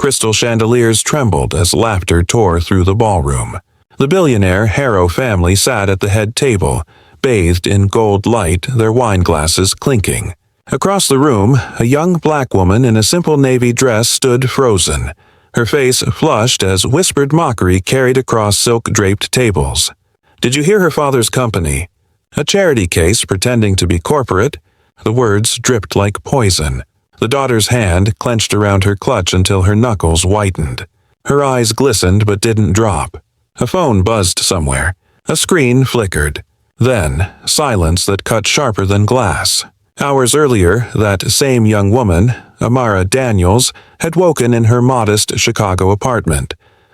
Crystal chandeliers trembled as laughter tore through the ballroom. The billionaire Harrow family sat at the head table, bathed in gold light, their wine glasses clinking. Across the room, a young black woman in a simple navy dress stood frozen, her face flushed as whispered mockery carried across silk-draped tables. "Did you hear her father's company? A charity case pretending to be corporate." The words dripped like poison. The daughter's hand clenched around her clutch until her knuckles whitened. Her eyes glistened but didn't drop. A phone buzzed somewhere. A screen flickered. Then, silence that cut sharper than glass. Hours earlier, that same young woman, Amara Daniels, had woken in her modest Chicago apartment,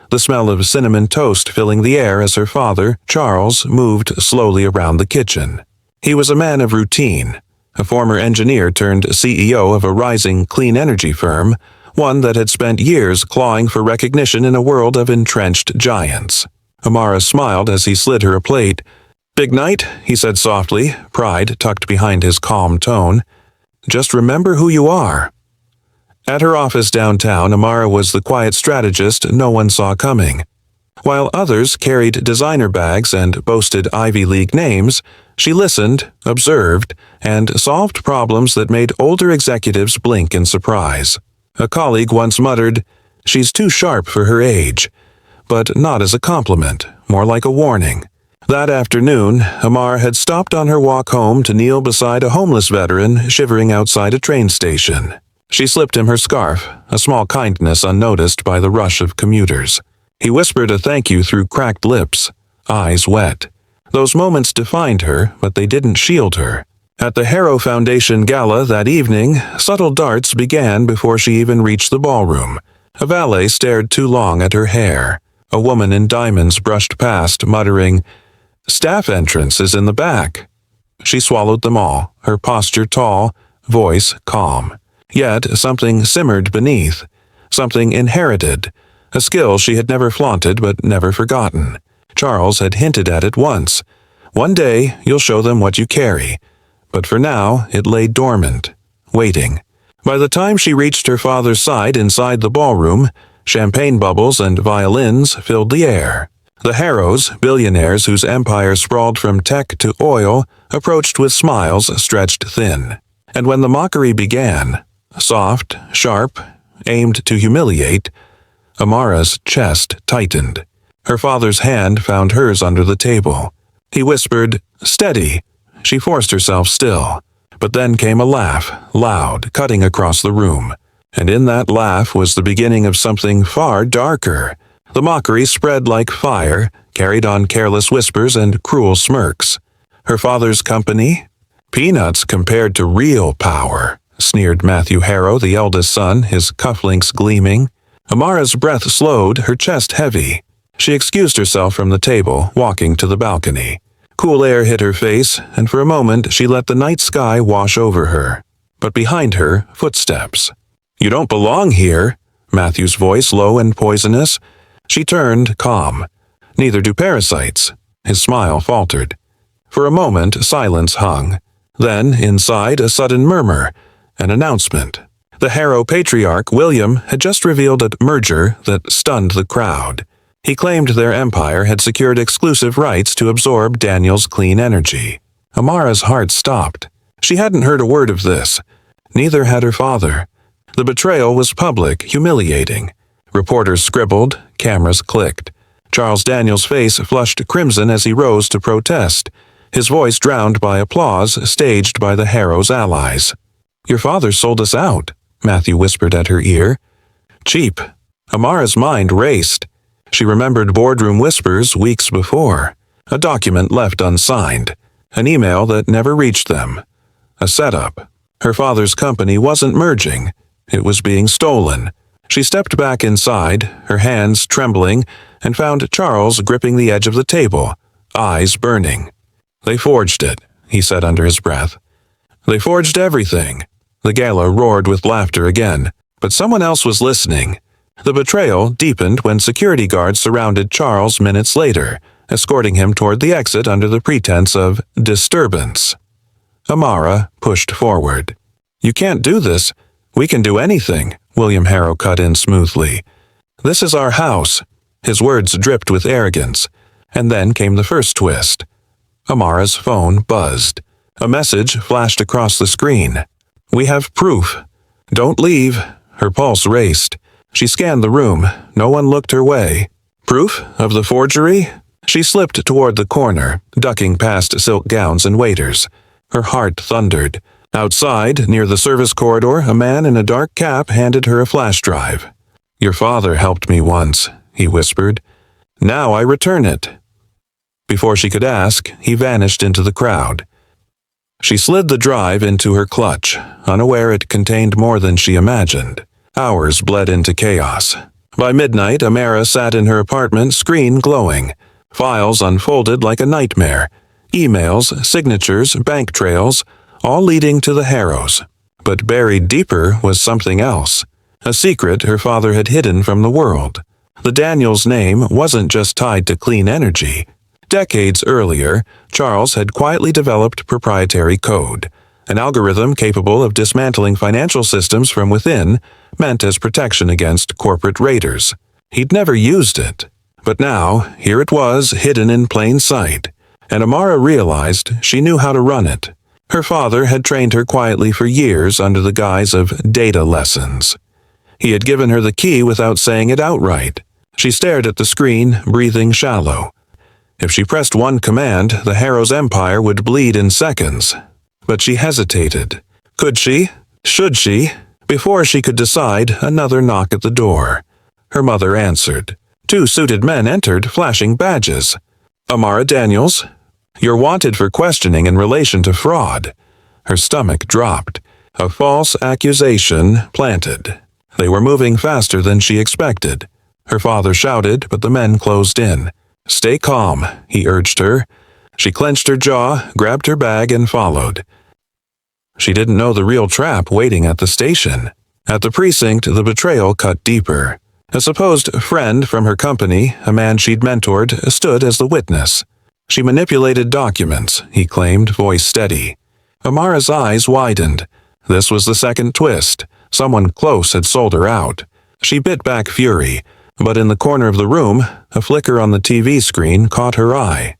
the smell of cinnamon toast filling the air as her father, Charles, moved slowly around the kitchen. He was a man of routine, a former engineer turned CEO of a rising clean energy firm, one that had spent years clawing for recognition in a world of entrenched giants. Amara smiled as he slid her a plate. "Big night," he said softly, pride tucked behind his calm tone. "Just remember who you are." At her office downtown, Amara was the quiet strategist no one saw coming. While others carried designer bags and boasted Ivy League names, she listened, observed, and solved problems that made older executives blink in surprise. A colleague once muttered, "She's too sharp for her age," but not as a compliment, more like a warning. That afternoon, Amara had stopped on her walk home to kneel beside a homeless veteran shivering outside a train station. She slipped him her scarf, a small kindness unnoticed by the rush of commuters. He whispered a thank you through cracked lips, eyes wet. Those moments defined her, but they didn't shield her. At the Harrow Foundation Gala that evening, subtle darts began before she even reached the ballroom. A valet stared too long at her hair. A woman in diamonds brushed past, muttering, "Staff entrance is in the back." She swallowed them all, her posture tall, voice calm. Yet something simmered beneath, something inherited, a skill she had never flaunted but never forgotten. Charles had hinted at it once. "One day you'll show them what you carry." But for now it lay dormant, waiting. By the time she reached her father's side inside the ballroom, champagne bubbles and violins filled the air. The Harrows, billionaires whose empire sprawled from tech to oil, approached with smiles stretched thin. And when the mockery began, soft, sharp, aimed to humiliate, Amara's chest tightened. Her father's hand found hers under the table. He whispered, "Steady." She forced herself still. But then came a laugh, loud, cutting across the room. And in that laugh was the beginning of something far darker. The mockery spread like fire, carried on careless whispers and cruel smirks. Her father's company? Peanuts compared to real power, sneered Matthew Harrow, the eldest son, his cufflinks gleaming. Amara's breath slowed, her chest heavy. She excused herself from the table, walking to the balcony. Cool air hit her face, and for a moment she let the night sky wash over her. But behind her, footsteps. "You don't belong here," Matthew's voice low and poisonous. She turned, calm. "Neither do parasites." His smile faltered. For a moment, silence hung. Then, inside, a sudden murmur, an announcement. The Harrow patriarch, William, had just revealed a merger that stunned the crowd. He claimed their empire had secured exclusive rights to absorb Daniel's clean energy. Amara's heart stopped. She hadn't heard a word of this. Neither had her father. The betrayal was public, humiliating. Reporters scribbled, cameras clicked. Charles Daniel's face flushed crimson as he rose to protest, his voice drowned by applause staged by the Harrow's allies. "Your father sold us out," Matthew whispered at her ear. "Cheap." Amara's mind raced. She remembered boardroom whispers weeks before. A document left unsigned. An email that never reached them. A setup. Her father's company wasn't merging. It was being stolen. She stepped back inside, her hands trembling, and found Charles gripping the edge of the table, eyes burning. "They forged it," he said under his breath. "They forged everything." The gala roared with laughter again, but someone else was listening. The betrayal deepened when security guards surrounded Charles minutes later, escorting him toward the exit under the pretense of disturbance. Amara pushed forward. "You can't do this." "We can do anything," William Harrow cut in smoothly. "This is our house." His words dripped with arrogance. And then came the first twist. Amara's phone buzzed. A message flashed across the screen. "We have proof. Don't leave." Her pulse raced. She scanned the room. No one looked her way. Proof of the forgery? She slipped toward the corner, ducking past silk gowns and waiters. Her heart thundered. Outside, near the service corridor, a man in a dark cap handed her a flash drive. "Your father helped me once," he whispered. "Now I return it." Before she could ask, he vanished into the crowd. She slid the drive into her clutch, unaware it contained more than she imagined. Hours bled into chaos. By midnight, Amara sat in her apartment, screen glowing. Files unfolded like a nightmare. Emails, signatures, bank trails, all leading to the Harrows. But buried deeper was something else. A secret her father had hidden from the world. The Daniels name wasn't just tied to clean energy. Decades earlier, Charles had quietly developed proprietary code, an algorithm capable of dismantling financial systems from within, meant as protection against corporate raiders. He'd never used it. But now, here it was, hidden in plain sight, and Amara realized she knew how to run it. Her father had trained her quietly for years under the guise of data lessons. He had given her the key without saying it outright. She stared at the screen, breathing shallow. If she pressed one command, the Harrows' empire would bleed in seconds. But she hesitated. Could she? Should she? Before she could decide, another knock at the door. Her mother answered. Two suited men entered, flashing badges. "Amara Daniels, you're wanted for questioning in relation to fraud." Her stomach dropped. A false accusation planted. They were moving faster than she expected. Her father shouted, but the men closed in. "Stay calm," he urged her. She clenched her jaw, grabbed her bag, and followed. She didn't know the real trap waiting at the station. At the precinct, the betrayal cut deeper. A supposed friend from her company, a man she'd mentored, stood as the witness. She manipulated documents, he claimed, voice steady. Amara's eyes widened. This was the second twist. Someone close had sold her out. She bit back fury, but in the corner of the room, a flicker on the TV screen caught her eye.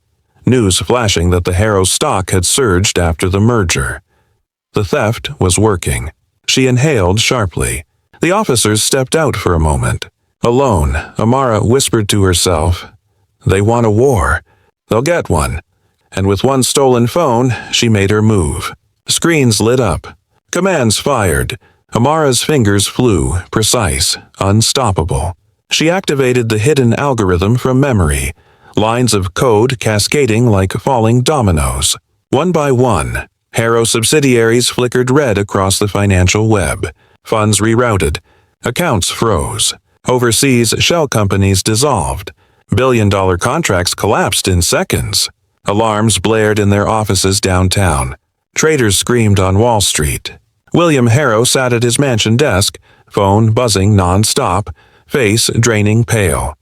News flashing that the Harrow stock had surged after the merger. The theft was working. She inhaled sharply. The officers stepped out for a moment. Alone, Amara whispered to herself, "They want a war. They'll get one." And with one stolen phone, she made her move. Screens lit up. Commands fired. Amara's fingers flew, precise, unstoppable. She activated the hidden algorithm from memory, lines of code cascading like falling dominoes. One by one, Harrow subsidiaries flickered red across the financial web. Funds rerouted. Accounts froze. Overseas shell companies dissolved. Billion-dollar contracts collapsed in seconds. Alarms blared in their offices downtown. Traders screamed on Wall Street. William Harrow sat at his mansion desk, phone buzzing non-stop, face draining pale.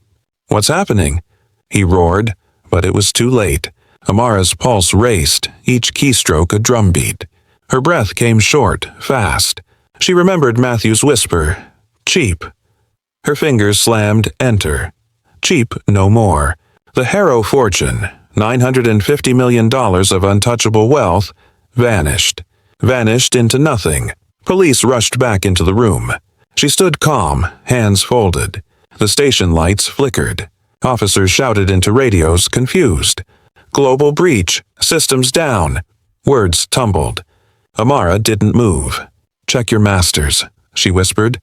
"What's happening?" he roared, but it was too late. Amara's pulse raced, each keystroke a drumbeat. Her breath came short, fast. She remembered Matthew's whisper, "Cheap." Her fingers slammed enter. Cheap no more. The Harrow fortune, $950 million of untouchable wealth, vanished. Vanished into nothing. Police rushed back into the room. She stood calm, hands folded. The station lights flickered. Officers shouted into radios, confused. "Global breach. Systems down." Words tumbled. Amara didn't move. "Check your masters," she whispered.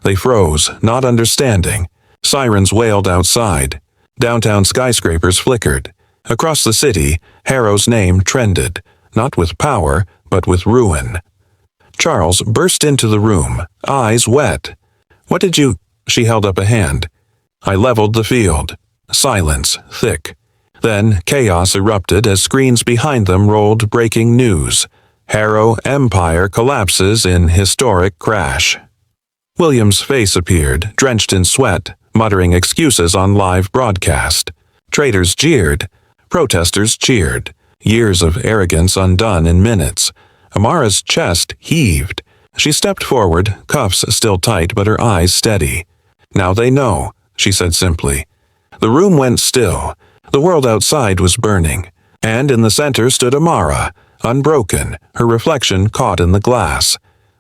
They froze, not understanding. Sirens wailed outside. Downtown skyscrapers flickered. Across the city, Harrow's name trended, not with power, but with ruin. Charles burst into the room, eyes wet. "What did you—" She held up a hand. I leveled the field. Silence, thick. Then chaos erupted as screens behind them rolled breaking news. Harrow Empire collapses in historic crash. William's face appeared, drenched in sweat, muttering excuses on live broadcast. Traders jeered. Protesters cheered. Years of arrogance undone in minutes. Amara's chest heaved. She stepped forward, cuffs still tight but her eyes steady. "Now they know," she said simply. The room went still. The world outside was burning, and in the center stood Amara, unbroken, her reflection caught in the glass.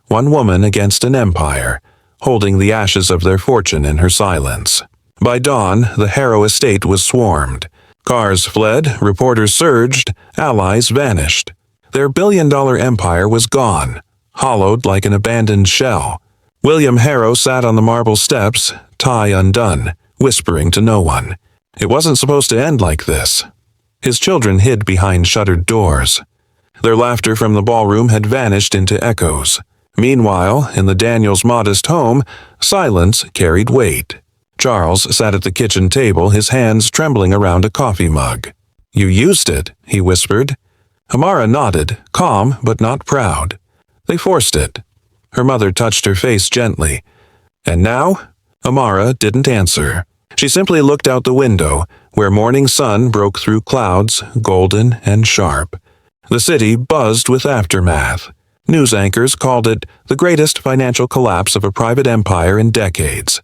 One woman against an empire, holding the ashes of their fortune in her silence. By dawn, the Harrow estate was swarmed. Cars fled, reporters surged, allies vanished. Their billion-dollar empire was gone, hollowed like an abandoned shell. William Harrow sat on the marble steps, tie undone, whispering to no one. It wasn't supposed to end like this. His children hid behind shuttered doors. Their laughter from the ballroom had vanished into echoes. Meanwhile, in the Daniels' modest home, silence carried weight. Charles sat at the kitchen table, his hands trembling around a coffee mug. "You used it," he whispered. Amara nodded, calm but not proud. "They forced it." Her mother touched her face gently. "And now?" Amara didn't answer. She simply looked out the window, where morning sun broke through clouds, golden and sharp. The city buzzed with aftermath. News anchors called it the greatest financial collapse of a private empire in decades.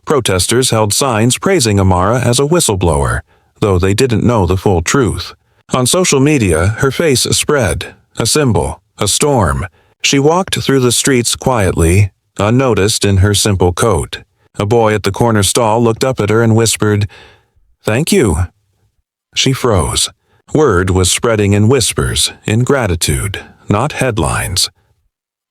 Protesters held signs praising Amara as a whistleblower, though they didn't know the full truth. On social media, her face spread, a symbol, a storm. She walked through the streets quietly, unnoticed in her simple coat. A boy at the corner stall looked up at her and whispered, "Thank you." She froze. Word was spreading in whispers, in gratitude, not headlines.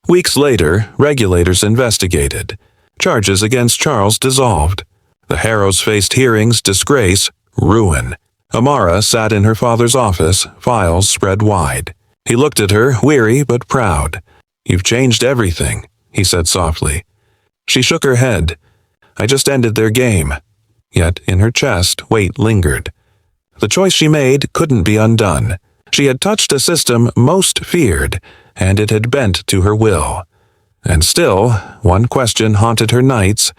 Weeks later, regulators investigated. Charges against Charles dissolved. The Harrows faced hearings, disgrace, ruin. Amara sat in her father's office, files spread wide. He looked at her, weary but proud. "You've changed everything," he said softly. She shook her head. "I just ended their game." Yet in her chest, weight lingered. The choice she made couldn't be undone. She had touched a system most feared, and it had bent to her will. And still, one question haunted her nights.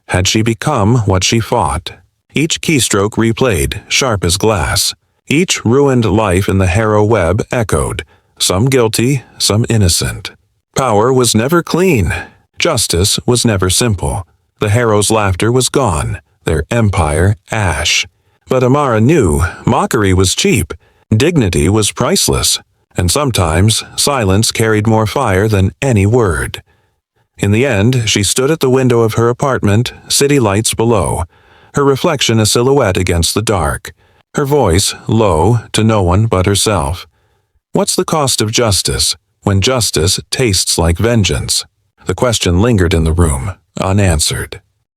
Had she become what she fought? Each keystroke replayed, sharp as glass. Each ruined life in the Harrow web echoed, some guilty, some innocent. Power was never clean. Justice was never simple. The Harrows' laughter was gone, their empire ash. But Amara knew mockery was cheap, dignity was priceless, and sometimes silence carried more fire than any word. In the end, she stood at the window of her apartment, city lights below, her reflection a silhouette against the dark, her voice low to no one but herself. What's the cost of justice when justice tastes like vengeance? The question lingered in the room, unanswered.